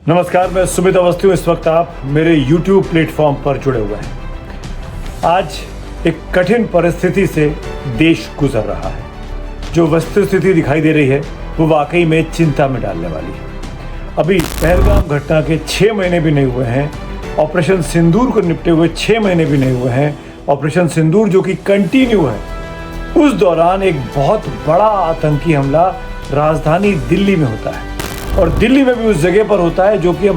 नमस्कार, मैं सुमित अवस्थी हूँ। इस वक्त आप मेरे YouTube प्लेटफॉर्म पर जुड़े हुए हैं। आज एक कठिन परिस्थिति से देश गुजर रहा है। जो वस्तुस्थिति दिखाई दे रही है वो वाकई में चिंता में डालने वाली है। अभी पहलगाम घटना के 6 महीने भी नहीं हुए हैं। ऑपरेशन सिंदूर को निपटे हुए 6 महीने भी नहीं हुए हैं। ऑपरेशन सिंदूर जो कि कंटिन्यू है, उस दौरान एक बहुत बड़ा आतंकी हमला राजधानी दिल्ली में होता है और दिल्ली में भी उस जगह पर होता है जो कि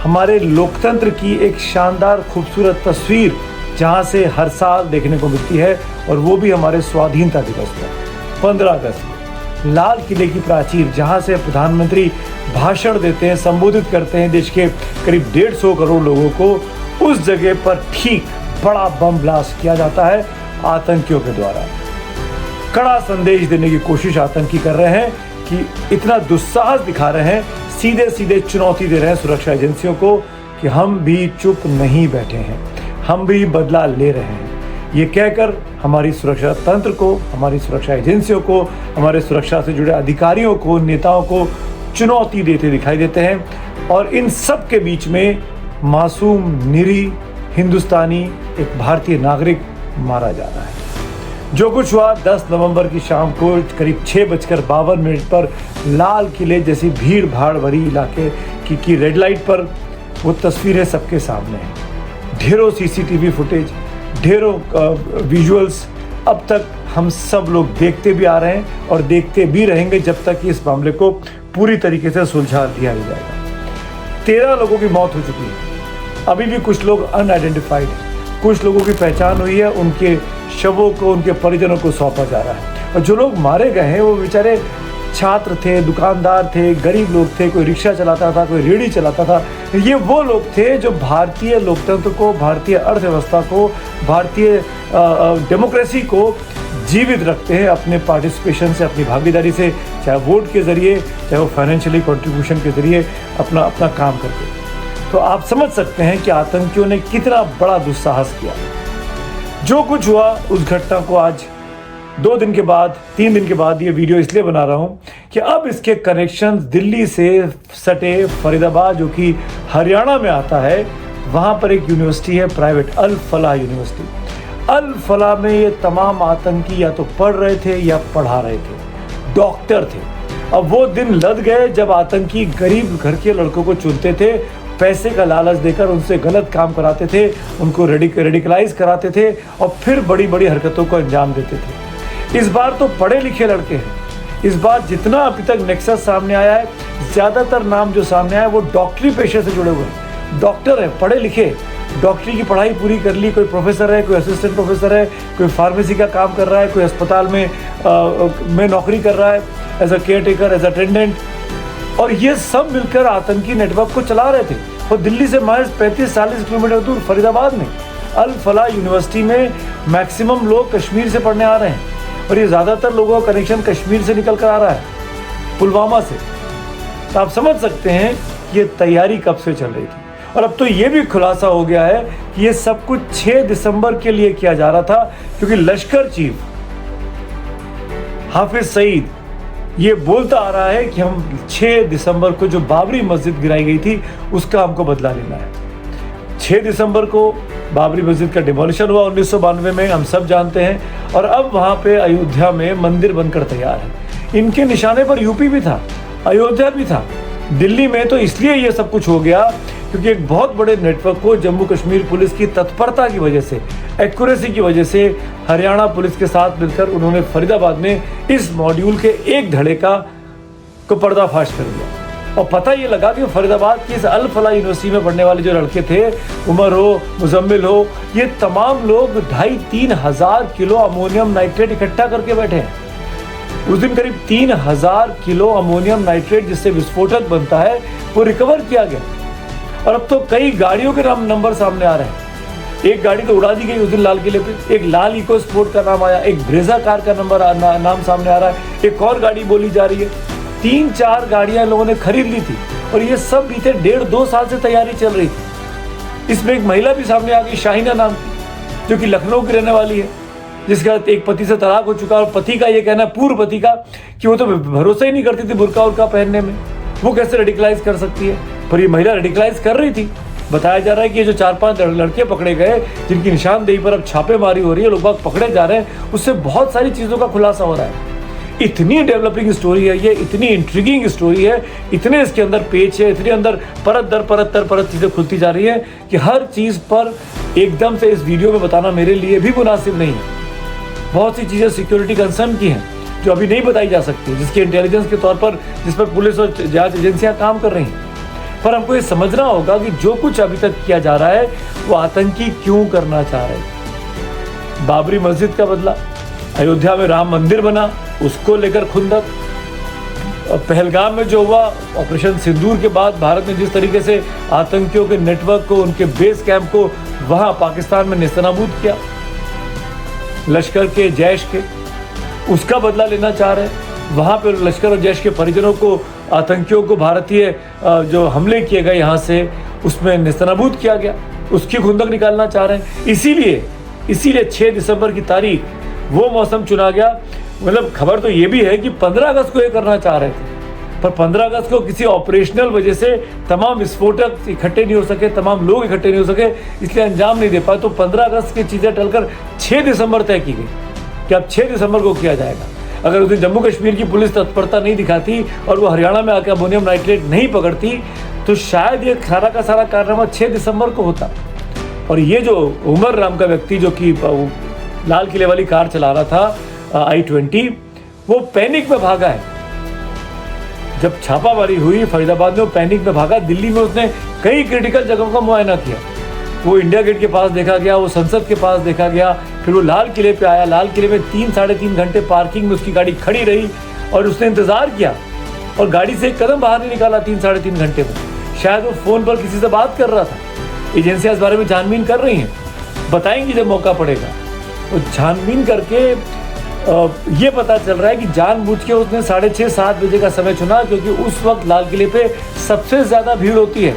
हमारे लोकतंत्र की एक शानदार खूबसूरत तस्वीर जहां से हर साल देखने को मिलती है, और वो भी हमारे स्वाधीनता दिवस पर 15 अगस्त लाल किले की प्राचीर, जहां से प्रधानमंत्री भाषण देते हैं, संबोधित करते हैं देश के करीब 150 करोड़ लोगों को। उस जगह पर ठीक बड़ा बम ब्लास्ट किया जाता है आतंकियों के द्वारा। कड़ा संदेश देने की कोशिश आतंकी कर रहे हैं कि इतना दुस्साहस दिखा रहे हैं, सीधे सीधे चुनौती दे रहे हैं सुरक्षा एजेंसियों को कि हम भी चुप नहीं बैठे हैं, हम भी बदला ले रहे हैं। ये कहकर हमारी सुरक्षा तंत्र को, हमारी सुरक्षा एजेंसियों को, हमारे सुरक्षा से जुड़े अधिकारियों को, नेताओं को चुनौती देते दिखाई देते हैं। और इन सब के बीच में मासूम निरीह हिंदुस्तानी एक भारतीय नागरिक मारा जा रहा है। जो कुछ हुआ 10 नवंबर की शाम को करीब 6:52 पर लाल किले जैसी भीड़ भाड़ भरी इलाके की रेड लाइट पर, वो तस्वीरें सबके सामने हैं। ढेरों सीसीटीवी फुटेज, ढेरों विजुअल्स अब तक हम सब लोग देखते भी आ रहे हैं और देखते भी रहेंगे जब तक कि इस मामले को पूरी तरीके से सुलझा दिया नहीं जाएगा। 13 लोगों की मौत हो चुकी है। अभी भी कुछ लोग अनआइडेंटिफाइड हैं। कुछ लोगों की पहचान हुई है, उनके शवों को उनके परिजनों को सौंपा जा रहा है। और जो लोग मारे गए हैं वो बेचारे छात्र थे, दुकानदार थे, गरीब लोग थे, कोई रिक्शा चलाता था, कोई रेहड़ी चलाता था। ये वो लोग थे जो भारतीय लोकतंत्र को, भारतीय अर्थव्यवस्था को, भारतीय डेमोक्रेसी को जीवित रखते हैं अपने पार्टिसिपेशन से, अपनी भागीदारी से, चाहे वोट के ज़रिए, चाहे वो फाइनेंशियली कंट्रीब्यूशन के ज़रिए अपना काम करके। तो आप समझ सकते हैं कि आतंकियों ने कितना बड़ा दुस्साहस किया। जो कुछ हुआ उस घटना को आज 2 दिन के बाद, 3 दिन के बाद ये वीडियो इसलिए बना रहा हूँ कि अब इसके कनेक्शंस दिल्ली से सटे फरीदाबाद, जो कि हरियाणा में आता है, वहाँ पर एक यूनिवर्सिटी है प्राइवेट, अल फलाह यूनिवर्सिटी। अल फलाह में ये तमाम आतंकी या तो पढ़ रहे थे या पढ़ा रहे थे, डॉक्टर थे। अब वो दिन लद गए जब आतंकी गरीब घर के लड़कों को चुनते थे, पैसे का लालच देकर उनसे गलत काम कराते थे, उनको रेडिकलाइज कराते थे और फिर बड़ी बड़ी हरकतों को अंजाम देते थे। इस बार तो पढ़े लिखे लड़के हैं। इस बार जितना अभी तक नेक्सस सामने आया है, ज़्यादातर नाम जो सामने आया है वो डॉक्टरी पेशे से जुड़े हुए हैं। डॉक्टर हैं, पढ़े लिखे, डॉक्टरी की पढ़ाई पूरी कर ली। कोई प्रोफेसर है, कोई असिस्टेंट प्रोफेसर है, कोई फार्मेसी का काम कर रहा है, कोई अस्पताल में नौकरी कर रहा है as a caretaker, as attendant. और ये सब मिलकर आतंकी नेटवर्क को चला रहे थे। और दिल्ली से महज 35-40 किलोमीटर दूर फरीदाबाद में अल फलाह यूनिवर्सिटी में मैक्सिमम लोग कश्मीर से पढ़ने आ रहे हैं, और ये ज़्यादातर लोगों का कनेक्शन कश्मीर से निकल कर आ रहा है, पुलवामा से। तो आप समझ सकते हैं ये तैयारी कब से चल रही थी। और अब तो ये भी खुलासा हो गया है कि ये सब कुछ 6 दिसंबर के लिए किया जा रहा था, क्योंकि लश्कर चीफ हाफिज सईद ये बोलता आ रहा है कि हम 6 दिसंबर को जो बाबरी मस्जिद गिराई गई थी उसका हमको बदला लेना है। 6 दिसंबर को बाबरी मस्जिद का डिमोलिशन हुआ 1992 में, हम सब जानते हैं। और अब वहाँ पे अयोध्या में मंदिर बनकर तैयार है। इनके निशाने पर यूपी भी था, अयोध्या भी था, दिल्ली में। तो इसलिए ये सब कुछ हो गया क्योंकि एक बहुत बड़े नेटवर्क को जम्मू कश्मीर पुलिस की तत्परता की वजह से, एक्यूरेसी की वजह से, हरियाणा पुलिस के साथ मिलकर उन्होंने फरीदाबाद में इस मॉड्यूल के एक धड़े को पर्दाफाश कर दिया। और पता ये लगा कि फरीदाबाद की इस अल फलाह यूनिवर्सिटी में पढ़ने वाले जो लड़के थे, उमर हो, मुजम्मिल हो, ये तमाम लोग 2,500-3 हज़ार किलो अमोनियम नाइट्रेट इकट्ठा करके बैठे हैं। उस दिन करीब 3,000 किलो अमोनियम नाइट्रेट जिससे विस्फोटक बनता है वो रिकवर किया गया। और अब तो कई गाड़ियों के नंबर सामने आ रहे हैं। एक गाड़ी तो उड़ा दी गई उस दिन लाल किले पे, एक लाल इको स्पोर्ट का नाम आया, एक ब्रेजा कार का नाम सामने आ रहा है, एक और गाड़ी बोली जा रही है। 3-4 गाड़ियां लोगों ने खरीद ली थी और ये सब बीते 1.5-2 साल से तैयारी चल रही थी। इसमें एक महिला भी सामने आ गई, शाहीना नाम की, जो कि लखनऊ की रहने वाली है, जिसका एक पति से तलाक हो चुका और पति का ये कहना, पूर्व पति का, कि वो तो भरोसा ही नहीं करती थी बुर्का उर्का पहनने में, वो कैसे रेडिकलाइज कर सकती है। पर ये महिला रेडिकलाइज कर रही थी। बताया जा रहा है कि ये जो 4-5 लड़के पकड़े गए जिनकी निशानदेही पर अब छापेमारी हो रही है, लोग बाग पकड़े जा रहे हैं, उससे बहुत सारी चीज़ों का खुलासा हो रहा है। इतनी डेवलपिंग स्टोरी है ये, इतनी इंट्रिगिंग स्टोरी है, इतने इसके अंदर पेच है, इतने अंदर परत दर परत चीज़ें खुलती जा रही है कि हर चीज़ पर एकदम से इस वीडियो में बताना मेरे लिए भी मुनासिब नहीं है। बहुत सी चीज़ें सिक्योरिटी कंसर्न की हैं जो अभी नहीं बताई जा सकती, जिसके इंटेलिजेंस के तौर पर जिस पर पुलिस और जांच एजेंसियां काम कर रही हैं। पर हमको ये समझना होगा कि जो कुछ अभी तक किया जा रहा है वो आतंकी क्यों करना चाह रहे हैं। बाबरी मस्जिद का बदला, अयोध्या में राम मंदिर बना, उसको लेकर खुंदक, पहलगाम में जो हुआ, ऑपरेशन सिंदूर के बाद भारत ने जिस तरीके से आतंकियों के नेटवर्क को, उनके बेस कैंप को वहां पाकिस्तान में नेस्तनाबूद किया, लश्कर के, जैश के, उसका बदला लेना चाह रहे हैं। वहाँ पर लश्कर और जैश के परिजनों को, आतंकियों को भारतीय जो हमले किए गए यहाँ से, उसमें नेस्तनाबूद किया गया, उसकी खुंदक निकालना चाह रहे हैं। इसीलिए 6 दिसंबर की तारीख वो मौसम चुना गया। मतलब खबर तो ये भी है कि 15 अगस्त को ये करना चाह रहे थे, पर 15 अगस्त को किसी ऑपरेशनल वजह से तमाम विस्फोटक इकट्ठे नहीं हो सके, तमाम लोग इकट्ठे नहीं हो सके, इसलिए अंजाम नहीं दे पाए। तो 15 अगस्त की चीज़ें टलकर 6 दिसंबर तय की गई कि अब 6 दिसंबर को किया जाएगा। अगर उस दिन जम्मू कश्मीर की पुलिस तत्परता नहीं दिखाती और वो हरियाणा में आकर अमोनियम नाइट्रेट नहीं पकड़ती तो शायद ये सारा का सारा कारनामा 6 दिसंबर को होता। और ये जो उमर नाम का व्यक्ति जो कि लाल किले वाली कार चला रहा था I-20, वो पैनिक में भागा है। जब छापामारी हुई फरीदाबाद में, वो पैनिक में भागा। दिल्ली में उसने कई क्रिटिकल जगहों का मुआयना किया। वो इंडिया गेट के पास देखा गया, वो संसद के पास देखा गया, फिर वो लाल किले पे आया। लाल किले में 3-3.5 घंटे पार्किंग में उसकी गाड़ी खड़ी रही और उसने इंतजार किया और गाड़ी से एक कदम बाहर नहीं निकाला 3-3.5 घंटे में। शायद वो फोन पर किसी से बात कर रहा था। एजेंसियां इस बारे में छानबीन कर रही हैं, बताएंगी जब मौका पड़ेगा। तो छानबीन करके ये पता चल रहा है कि जानबूझ के उसने 6:30-7 बजे का समय चुना, क्योंकि उस वक्त लाल किले पे सबसे ज़्यादा भीड़ होती है,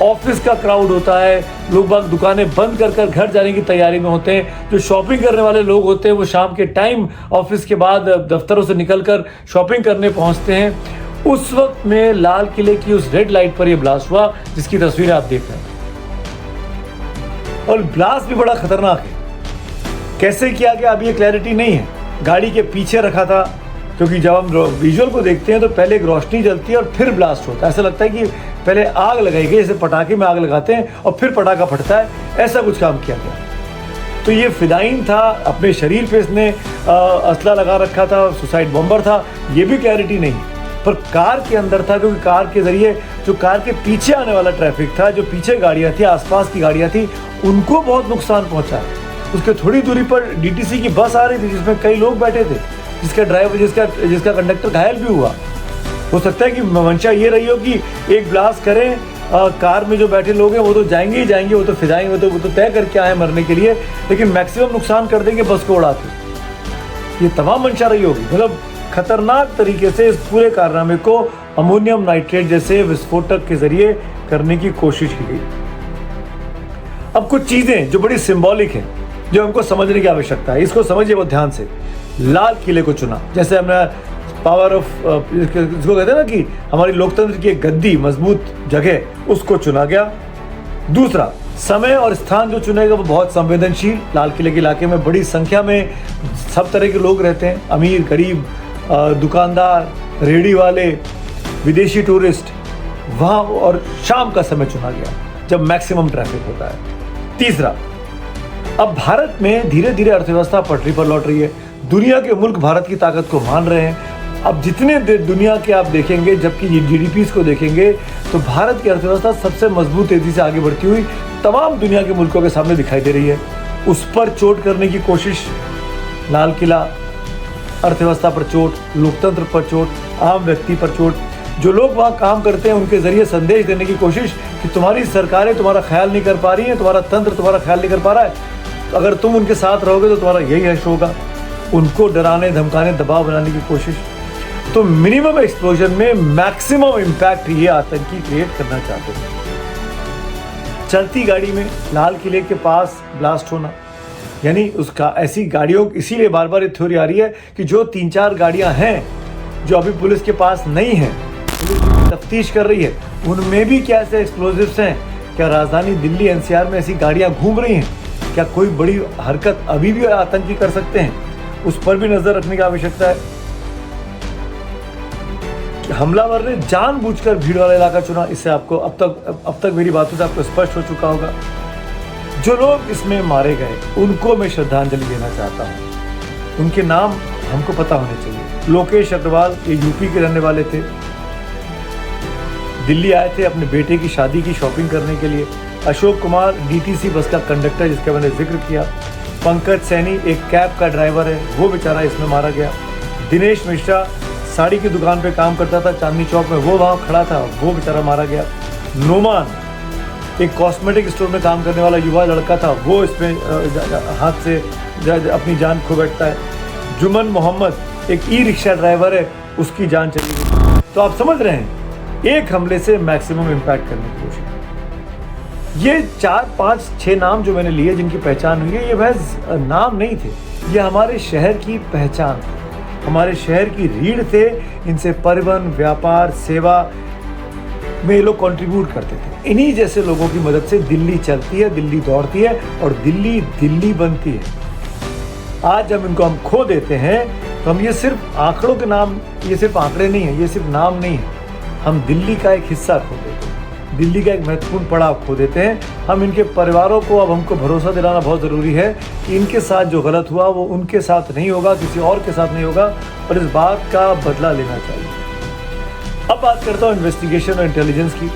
ऑफिस का क्राउड होता है, लोग बाग दुकानें बंद कर घर जाने की तैयारी में होते हैं। जो शॉपिंग करने वाले लोग होते हैं वो शाम के टाइम ऑफिस के बाद दफ्तरों से निकलकर शॉपिंग करने पहुंचते हैं। उस वक्त में लाल किले की उस रेड लाइट पर यह ब्लास्ट हुआ, जिसकी तस्वीरें आप देख रहे हैं। और ब्लास्ट भी बड़ा खतरनाक है। कैसे किया गया अभी ये क्लैरिटी नहीं है। गाड़ी के पीछे रखा था, क्योंकि जब हम विजुअल को देखते हैं तो पहले एक रोशनी जलती है और फिर ब्लास्ट होता है। ऐसा लगता है कि पहले आग लगाई गई, जैसे पटाखे में आग लगाते हैं और फिर पटाखा फटता है, ऐसा कुछ काम किया गया। तो ये फिदाइन था, अपने शरीर पे इसने असला लगा रखा था, सुसाइड बॉम्बर था, ये भी क्लैरिटी नहीं। पर कार के अंदर था, क्योंकि कार के जरिए जो कार के पीछे आने वाला ट्रैफिक था, जो पीछे गाड़ियाँ थी, आसपास की गाड़ियाँ थी, उनको बहुत नुकसान पहुँचा। उसके थोड़ी दूरी पर DTC की बस आ रही थी जिसमें कई लोग बैठे थे, जिसका ड्राइवर जिसका कंडक्टर घायल भी हुआ। हो सकता है कि मंशा ये रही हो कि एक ब्लास्ट करें, कार में जो बैठे लोग हैं वो तो जाएंगे ही जाएंगे, वो तो फिजाएंगे, वो तो तय करके आए मरने के लिए, लेकिन मैक्सिमम नुकसान कर देंगे बस को उड़ाते। ये तमाम मंशा रही होगी। मतलब खतरनाक तरीके से इस पूरे कारनामे को अमोनियम नाइट्रेट जैसे विस्फोटक के जरिए करने की कोशिश की गई। अब कुछ चीजें जो बड़ी सिंबॉलिक है, जो हमको समझने की आवश्यकता है, इसको समझिए बहुत ध्यान से। लाल किले को चुना, जैसे हमने पावर ऑफ इसको कहते हैं ना कि हमारी लोकतंत्र की एक गद्दी, मजबूत जगह, उसको चुना गया। दूसरा, समय और स्थान जो चुनेगा वो बहुत संवेदनशील। लाल किले के इलाके में बड़ी संख्या में सब तरह के लोग रहते हैं, अमीर, गरीब, दुकानदार, रेहड़ी वाले, विदेशी टूरिस्ट, वहाँ। और शाम का समय चुना गया जब मैक्सिमम ट्रैफिक होता है। तीसरा, अब भारत में धीरे धीरे अर्थव्यवस्था पटरी पर लौट रही है। दुनिया के मुल्क भारत की ताकत को मान रहे हैं। अब जितने दुनिया के आप देखेंगे, जबकि GDPs को देखेंगे, तो भारत की अर्थव्यवस्था सबसे मजबूत तेजी से आगे बढ़ती हुई तमाम दुनिया के मुल्कों के सामने दिखाई दे रही है। उस पर चोट करने की कोशिश, लाल किला, अर्थव्यवस्था पर चोट, लोकतंत्र पर चोट, आम व्यक्ति पर चोट। जो लोग वहाँ काम करते हैं उनके जरिए संदेश देने की कोशिश कि तुम्हारी सरकारें तुम्हारा ख्याल नहीं कर पा रही हैं, तुम्हारा तंत्र तुम्हारा ख्याल नहीं कर पा रहा है, तो अगर तुम उनके साथ रहोगे तो तुम्हारा यही यश होगा। उनको डराने, धमकाने, दबाव बनाने की कोशिश। तो मिनिमम एक्सप्लोजन में मैक्सिमम इम्पैक्ट ये आतंकी क्रिएट करना चाहते हैं। चलती गाड़ी में लाल किले के पास ब्लास्ट होना, यानी उसका ऐसी गाड़ियों, इसीलिए बार बार ये थ्योरी आ रही है कि जो 3-4 गाड़ियां हैं जो अभी पुलिस के पास नहीं है, पुलिस तफ्तीश कर रही है उनमें भी क्या ऐसे एक्सप्लोजिव्स हैं? क्या राजधानी दिल्ली एनसीआर में ऐसी गाड़ियां घूम रही हैं? क्या कोई बड़ी हरकत अभी भी आतंकी कर सकते हैं? उस पर भी नजर रखने की आवश्यकता है। हमलावर ने जानबूझकर भीड़ वाला इलाका चुना, इससे आपको अब तक मेरी बातों से आपको स्पष्ट हो चुका होगा। जो लोग इसमें मारे गए उनको मैं श्रद्धांजलि देना चाहता हूँ। उनके नाम हमको पता होने चाहिए। लोकेश अग्रवाल, ये यूपी के रहने वाले थे, दिल्ली आए थे अपने बेटे की शादी की शॉपिंग करने के लिए। अशोक कुमार डीटीसी बस का कंडक्टर, जिसका मैंने जिक्र किया। पंकज सैनी एक कैब का ड्राइवर है, वो बेचारा इसमें मारा गया। दिनेश मिश्रा साड़ी की दुकान पे काम करता था चांदनी चौक में, वो वहाँ खड़ा था, वो बेचारा मारा गया। नोमान एक कॉस्मेटिक स्टोर में काम करने वाला युवा लड़का था, वो इसमें हाथ से अपनी जान खो बैठता है। जुमन मोहम्मद एक ई रिक्शा ड्राइवर है, उसकी जान चली गई। तो आप समझ रहे हैं, एक हमले से मैक्सिमम इम्पैक्ट करने की कोशिश। ये 4, 5, 6 नाम जो मैंने लिए जिनकी पहचान हुई है, ये वह नाम नहीं थे, ये हमारे शहर की पहचान थी, हमारे शहर की रीढ़ थे। इनसे परिवहन, व्यापार, सेवा में ये लोग कंट्रीब्यूट करते थे। इन्हीं जैसे लोगों की मदद से दिल्ली चलती है, दिल्ली दौड़ती है और दिल्ली दिल्ली बनती है। आज जब इनको हम खो देते हैं तो हम ये सिर्फ आंकड़ों के नाम, ये सिर्फ आंकड़े नहीं है, ये सिर्फ नाम नहीं है, हम दिल्ली का एक हिस्सा खो देते हैं, दिल्ली का एक महत्वपूर्ण पड़ाव खो देते हैं। हम इनके परिवारों को अब हमको भरोसा दिलाना बहुत ज़रूरी है कि इनके साथ जो गलत हुआ वो उनके साथ नहीं होगा, किसी और के साथ नहीं होगा, और इस बात का बदला लेना चाहिए। अब बात करता हूँ इन्वेस्टिगेशन और इंटेलिजेंस की।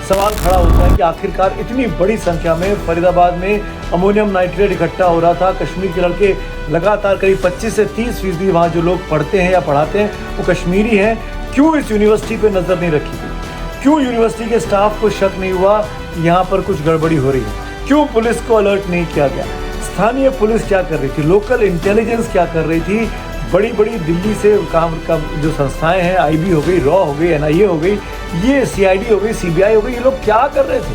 सवाल खड़ा होता है कि आखिरकार इतनी बड़ी संख्या में फरीदाबाद में अमोनियम नाइट्रेट इकट्ठा हो रहा था। कश्मीर के लड़के लगातार करीब 25 से 30% वहाँ जो लोग पढ़ते हैं या पढ़ाते हैं वो कश्मीरी हैं। क्यों इस यूनिवर्सिटी पे नज़र नहीं रखी गई? क्यों यूनिवर्सिटी के स्टाफ को शक नहीं हुआ कि यहाँ पर कुछ गड़बड़ी हो रही है? क्यों पुलिस को अलर्ट नहीं किया गया? स्थानीय पुलिस क्या कर रही थी? लोकल इंटेलिजेंस क्या कर रही थी? बड़ी बड़ी दिल्ली से काम का जो संस्थाएं हैं, आईबी हो गई, रॉ हो गई, एनआईए हो गई, ये सीआईडी हो गई, सीबीआई हो गई, ये लोग क्या कर रहे थे?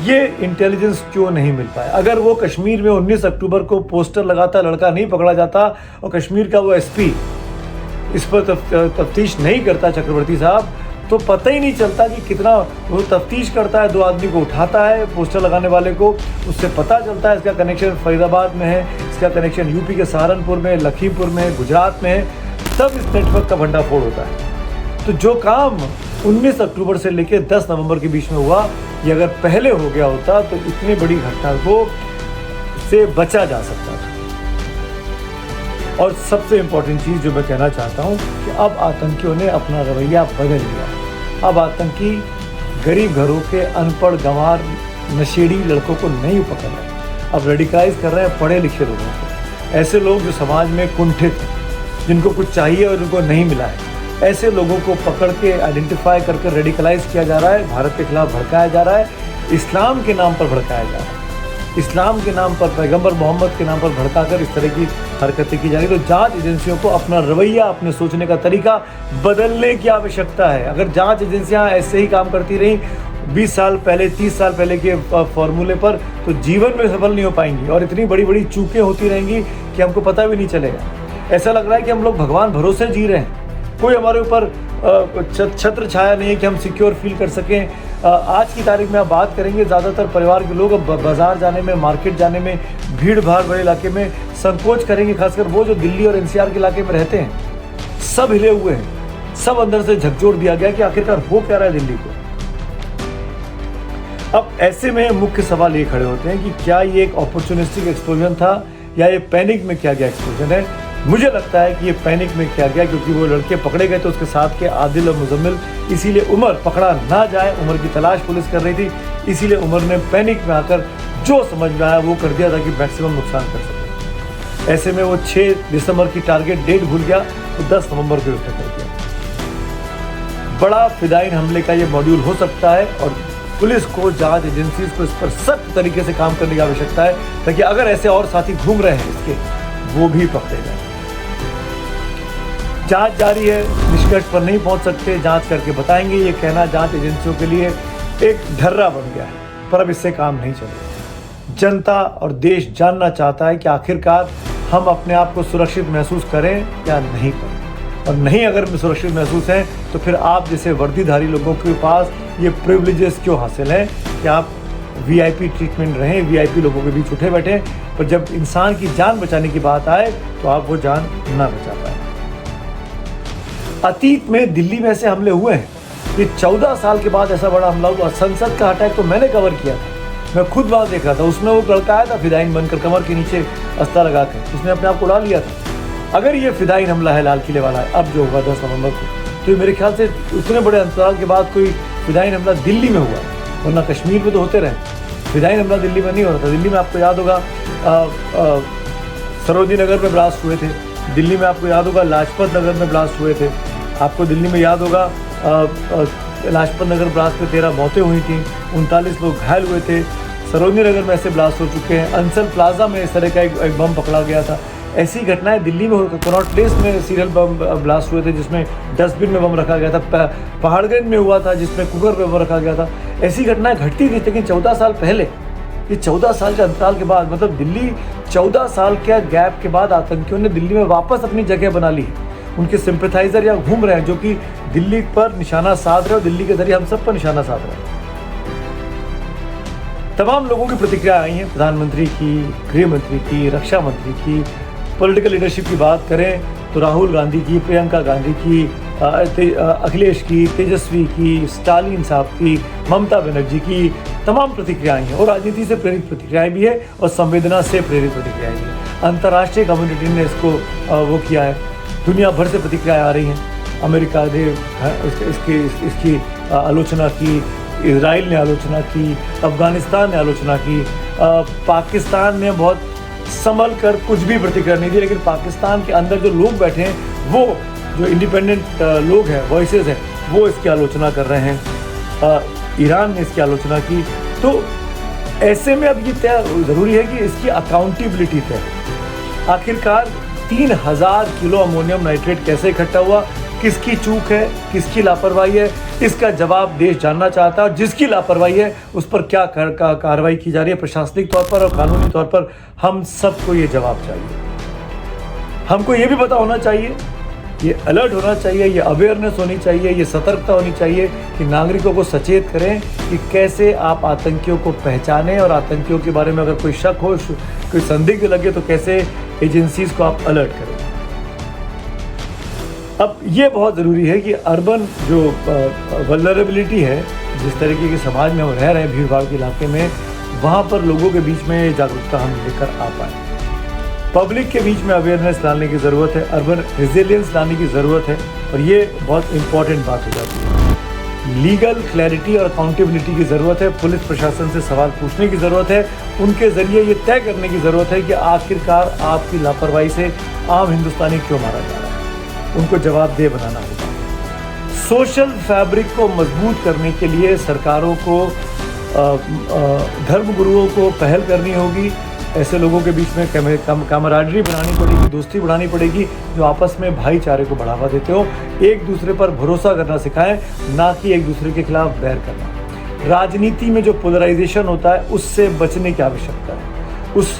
ये इंटेलिजेंस क्यों नहीं मिल पाया? अगर वो कश्मीर में 19 अक्टूबर को पोस्टर लगाता, लड़का नहीं पकड़ा जाता और कश्मीर का वो एसपी इस पर तफ्तीश नहीं करता, चक्रवर्ती साहब, तो पता ही नहीं चलता कि कितना वो तफ्तीश करता है। 2 आदमी को उठाता है, पोस्टर लगाने वाले को, उससे पता चलता है इसका कनेक्शन फरीदाबाद में है, इसका कनेक्शन यूपी के सहारनपुर में, लखीमपुर में, गुजरात में है, तब इस नेटवर्क का भंडाफोड़ होता है। तो जो काम 19 अक्टूबर से लेकर 10 नवंबर के बीच में हुआ, ये अगर पहले हो गया होता तो इतनी बड़ी घटना को से बचा जा सकता था। और सबसे इम्पोर्टेंट चीज़ जो मैं कहना चाहता हूँ कि अब आतंकियों ने अपना रवैया बदल लिया। अब आतंकी गरीब घरों के अनपढ़, गंवार, नशेड़ी लड़कों को नहीं पकड़ रहे, अब रेडिकलाइज कर रहे हैं पढ़े लिखे लोगों को। ऐसे लोग जो समाज में कुंठित, जिनको कुछ चाहिए और उनको नहीं मिला है, ऐसे लोगों को पकड़ के आइडेंटिफाई करके रेडिकलाइज किया जा रहा है, भारत के खिलाफ भड़काया जा रहा है, इस्लाम के नाम पर भड़काया जा रहा है, इस्लाम के नाम पर, पैगंबर मोहम्मद के नाम पर भड़काकर इस तरह की हरकतें की जा रही। तो जांच एजेंसियों को अपना रवैया, अपने सोचने का तरीका बदलने की आवश्यकता है। अगर जांच एजेंसियां ऐसे ही काम करती रहीं 20 साल पहले, 30 साल पहले के फॉर्मूले पर, तो जीवन में सफल नहीं हो पाएंगी और इतनी बड़ी बड़ी चूकें होती रहेंगी कि हमको पता भी नहीं चलेगा। ऐसा लग रहा है कि हम लोग भगवान भरोसे जी रहे हैं, कोई हमारे ऊपर छत्र छाया नहीं है कि हम सिक्योर फील कर सकें। आज की तारीख में आप बात करेंगे, ज़्यादातर परिवार के लोग अब बाज़ार जाने में, मार्केट जाने में, भीड़ भाड़ बड़े इलाके में संकोच करेंगे। खासकर वो जो दिल्ली और एनसीआर के इलाके में रहते हैं, सब हिले हुए हैं, सब अंदर से झकझोर दिया गया कि आखिरकार हो क्या रहा है दिल्ली को। अब ऐसे में मुख्य सवाल ये खड़े होते हैं कि क्या ये एक अपॉर्चुनिस्टिक एक्सप्लोजन था या ये पैनिक में किया गया एक्सप्लोजन है? मुझे लगता है कि ये पैनिक में किया गया, क्योंकि वो लड़के पकड़े गए तो उसके साथ के आदिल और मुजम्मिल, इसीलिए उमर पकड़ा ना जाए, उमर की तलाश पुलिस कर रही थी, इसीलिए उमर ने पैनिक में आकर जो समझ में आया वो कर दिया ताकि मैक्सिमम नुकसान कर सके। ऐसे में वो 6 दिसंबर की टारगेट डेट भूल गया तो 10 नवंबर को उसने कर दिया। बड़ा फिदाइन हमले का ये मॉड्यूल हो सकता है और पुलिस को, जांच एजेंसीज को इस पर सख्त तरीके से काम करने की आवश्यकता है ताकि अगर ऐसे और साथी घूम रहे हैं इसके, वो भी पकड़े जाए। जांच जारी है, निष्कर्ष पर नहीं पहुंच सकते, जांच करके बताएंगे, ये कहना जांच एजेंसियों के लिए एक ढर्रा बन गया है, पर अब इससे काम नहीं चलेगा। जनता और देश जानना चाहता है कि आखिरकार हम अपने आप को सुरक्षित महसूस करें या नहीं करें, और नहीं अगर सुरक्षित महसूस हैं तो फिर आप जैसे वर्दीधारी लोगों के पास ये प्रिविलेजेस क्यों हासिल हैं कि आप वीआईपी ट्रीटमेंट रहें, वीआईपी लोगों के बीच उठे बैठे, पर जब इंसान की जान बचाने की बात आए तो आप वो जान ना बचा पाए। अतीत में दिल्ली में ऐसे हमले हुए हैं। ये 14 साल के बाद ऐसा बड़ा हमला हुआ। संसद का अटैक तो मैंने कवर किया था, मैं खुद वहाँ देख रहा था। उसमें वो लड़का आया था फिदाइन बनकर, कमर के नीचे अस्ता लगा कर, उसने अपने आप को उड़ा लिया था। अगर ये फिदाइन हमला है लाल किले वाला है, अब जो होगा 10 नवंबर को, तो मेरे ख्याल से उतने बड़े अंतराल के बाद कोई फिदाइन हमला दिल्ली में हुआ, वरना कश्मीर में तो होते रहे। फिदाइन हमला दिल्ली में नहीं हो रहा था। दिल्ली में आपको याद होगा सरोजनी नगर में ब्लास्ट हुए थे, दिल्ली में आपको याद होगा लाजपत नगर में ब्लास्ट हुए थे, आपको दिल्ली में याद होगा लाजपत नगर ब्लास्ट में 13 मौतें हुई थी, 39 लोग घायल हुए थे। सरोजनी नगर में ऐसे ब्लास्ट हो चुके हैं। अंसल प्लाजा में इस तरह का एक बम पकड़ा गया था। ऐसी घटनाएं दिल्ली में होकर, कनॉट प्लेस में सीरियल बम ब्लास्ट हुए थे जिसमें डस्टबिन में बम रखा गया था, पहाड़गंज में हुआ था जिसमें कुकर पे बम रखा गया था। ऐसी घटनाएं घटती थी, लेकिन 14 साल पहले, ये 14 साल के अंतराल के बाद, मतलब दिल्ली 14 साल के गैप के बाद आतंकियों ने दिल्ली में वापस अपनी जगह बना ली। उनके सिंपैथाइजर यहाँ घूम रहे हैं जो कि दिल्ली पर निशाना साध रहे हैं और दिल्ली के जरिए हम सब पर निशाना साध रहे हैं। तमाम लोगों की प्रतिक्रिया आई हैं, प्रधानमंत्री की, गृह मंत्री की, रक्षा मंत्री की। पॉलिटिकल लीडरशिप की बात करें तो राहुल गांधी की, प्रियंका गांधी की, अखिलेश की, तेजस्वी की, स्टालिन साहब की, ममता बनर्जी की, तमाम प्रतिक्रियाएं हैं। और राजनीति से प्रेरित प्रतिक्रियाएं भी है और संवेदना से प्रेरित प्रतिक्रियाएं भी है। अंतर्राष्ट्रीय कम्युनिटी ने इसको वो किया है, दुनिया भर से प्रतिक्रियाएं आ रही हैं। अमेरिका ने इसकी आलोचना की, इजराइल ने आलोचना की, अफगानिस्तान ने आलोचना की, पाकिस्तान ने बहुत संभल कर कुछ भी प्रतिक्रिया नहीं दी, लेकिन पाकिस्तान के अंदर जो लोग बैठे हैं, वो जो इंडिपेंडेंट लोग हैं, वॉइसेस हैं, वो इसकी आलोचना कर रहे हैं। ईरान ने इसकी आलोचना की। तो ऐसे में अब ये तय ज़रूरी है कि इसकी अकाउंटेबिलिटी तय। आखिरकार 3000 किलो अमोनियम नाइट्रेट कैसे इकट्ठा हुआ, किसकी चूक है, किसकी लापरवाही है, इसका जवाब देश जानना चाहता है। और जिसकी लापरवाही है उस पर क्या कार्रवाई की जा रही है प्रशासनिक तौर पर और कानूनी तौर पर, हम सबको ये जवाब चाहिए। हमको ये भी पता होना चाहिए, ये अलर्ट होना चाहिए, ये अवेयरनेस होनी चाहिए, ये सतर्कता होनी चाहिए कि नागरिकों को सचेत करें कि कैसे आप आतंकियों को पहचानें और आतंकियों के बारे में अगर कोई शक हो, कोई संदिग्ध लगे तो कैसे एजेंसीज को आप अलर्ट करें। अब ये बहुत ज़रूरी है कि अर्बन जो वल्नरेबिलिटी है, जिस तरीके के समाज में हम रह रहे हैं भीड़ भाड़ के इलाके में, वहाँ पर लोगों के बीच में जागरूकता हम लेकर आ पाए। पब्लिक के बीच में अवेयरनेस लाने की ज़रूरत है, अर्बन रेजिलियंस लाने की ज़रूरत है, और ये बहुत इम्पॉर्टेंट बात हो जाती है। लीगल क्लैरिटी और अकाउंटेबिलिटी की ज़रूरत है। पुलिस प्रशासन से सवाल पूछने की ज़रूरत है। उनके ज़रिए ये तय करने की ज़रूरत है कि आखिरकार आपकी लापरवाही से आम हिंदुस्तानी क्यों मारा जा रहा है, उनको जवाबदेह बनाना होगा। सोशल फैब्रिक को मजबूत करने के लिए सरकारों को, धर्म गुरुओं को पहल करनी होगी। ऐसे लोगों के बीच में कामराडरी बनानी पड़ेगी, दोस्ती बढ़ानी पड़ेगी जो आपस में भाईचारे को बढ़ावा देते हो। एक दूसरे पर भरोसा करना सिखाएं, ना कि एक दूसरे के खिलाफ बैर करना। राजनीति में जो पोलराइजेशन होता है उससे बचने की आवश्यकता है। उस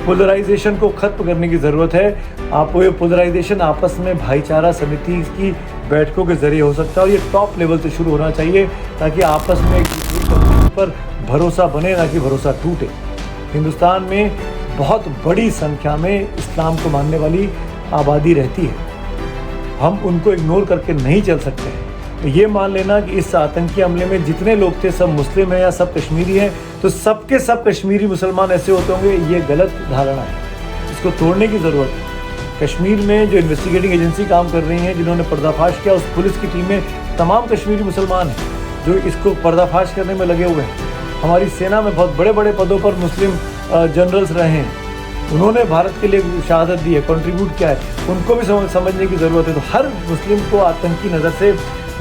पोलराइजेशन को खत्म करने की ज़रूरत है। आप ये पोलराइजेशन आपस में भाईचारा समिति की बैठकों के जरिए हो सकता है, और ये टॉप लेवल से शुरू होना चाहिए ताकि आपस में एक दूसरे पर भरोसा बने, ना कि भरोसा टूटे। हिंदुस्तान में बहुत बड़ी संख्या में इस्लाम को मानने वाली आबादी रहती है, हम उनको इग्नोर करके नहीं चल सकते हैं। तो ये मान लेना कि इस आतंकी हमले में जितने लोग थे सब मुस्लिम हैं या सब कश्मीरी हैं, तो सबके सब कश्मीरी मुसलमान ऐसे होते होंगे, ये गलत धारणा है। इसको तोड़ने की ज़रूरत है। कश्मीर में जो इन्वेस्टिगेटिंग एजेंसी काम कर रही हैं, जिन्होंने पर्दाफाश किया, उस पुलिस की टीम में तमाम कश्मीरी मुसलमान हैं जो इसको पर्दाफाश करने में लगे हुए हैं। हमारी सेना में बहुत बड़े बड़े पदों पर मुस्लिम जनरल्स रहे हैं, उन्होंने भारत के लिए शहादत दी है, कंट्रीब्यूट किया है, उनको भी समझने की ज़रूरत है। तो हर मुस्लिम को आतंकी नज़र से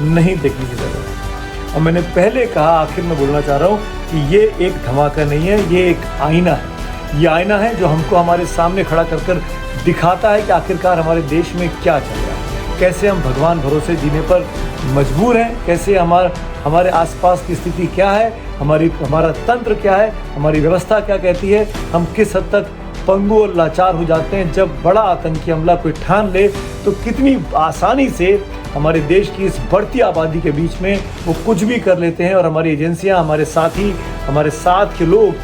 नहीं देखने की ज़रूरत है। और मैंने पहले कहा, आखिर में बोलना चाह रहा हूँ कि ये एक धमाका नहीं है, ये एक आईना है। ये आईना है जो हमको हमारे सामने खड़ा कर कर दिखाता है कि आखिरकार हमारे देश में क्या चल रहा है, कैसे हम भगवान भरोसे जीने पर मजबूर हैं, कैसे हमारे आसपास की स्थिति क्या है, हमारा तंत्र क्या है, हमारी व्यवस्था क्या कहती है, हम किस हद तक पंगु और लाचार हो जाते हैं। जब बड़ा आतंकी हमला कोई ठान ले तो कितनी आसानी से हमारे देश की इस बढ़ती आबादी के बीच में वो कुछ भी कर लेते हैं और हमारी एजेंसियां, हमारे साथी, हमारे साथ के लोग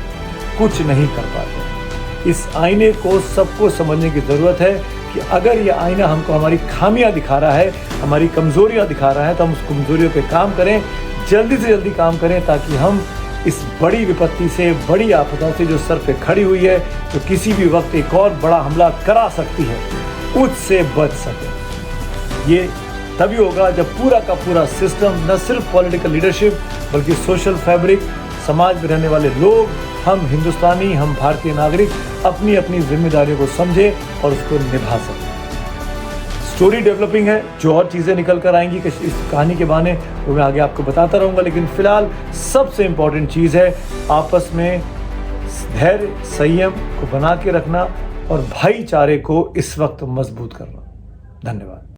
कुछ नहीं कर पाते। इस आईने को सबको समझने की ज़रूरत है कि अगर ये आईना हमको हमारी खामियां दिखा रहा है, हमारी कमज़ोरियां दिखा रहा है, तो हम उस कमज़ोरियों पे काम करें, जल्दी से जल्दी काम करें, ताकि हम इस बड़ी विपत्ति से, बड़ी आपदा से जो सर पे खड़ी हुई है, जो किसी भी वक्त एक और बड़ा हमला करा सकती है, उससे बच सके। ये तभी होगा जब पूरा का पूरा सिस्टम, न सिर्फ पॉलिटिकल लीडरशिप बल्कि सोशल फैब्रिक, समाज में रहने वाले लोग, हम हिंदुस्तानी, हम भारतीय नागरिक अपनी अपनी जिम्मेदारियों को समझें और उसको निभा सकें। स्टोरी डेवलपिंग है, जो और चीज़ें निकल कर आएंगी इस कहानी के बहाने वो मैं आगे आपको बताता रहूँगा, लेकिन फिलहाल सबसे इम्पॉर्टेंट चीज़ है आपस में धैर्य, संयम को बना के रखना और भाईचारे को इस वक्त मजबूत करना। धन्यवाद।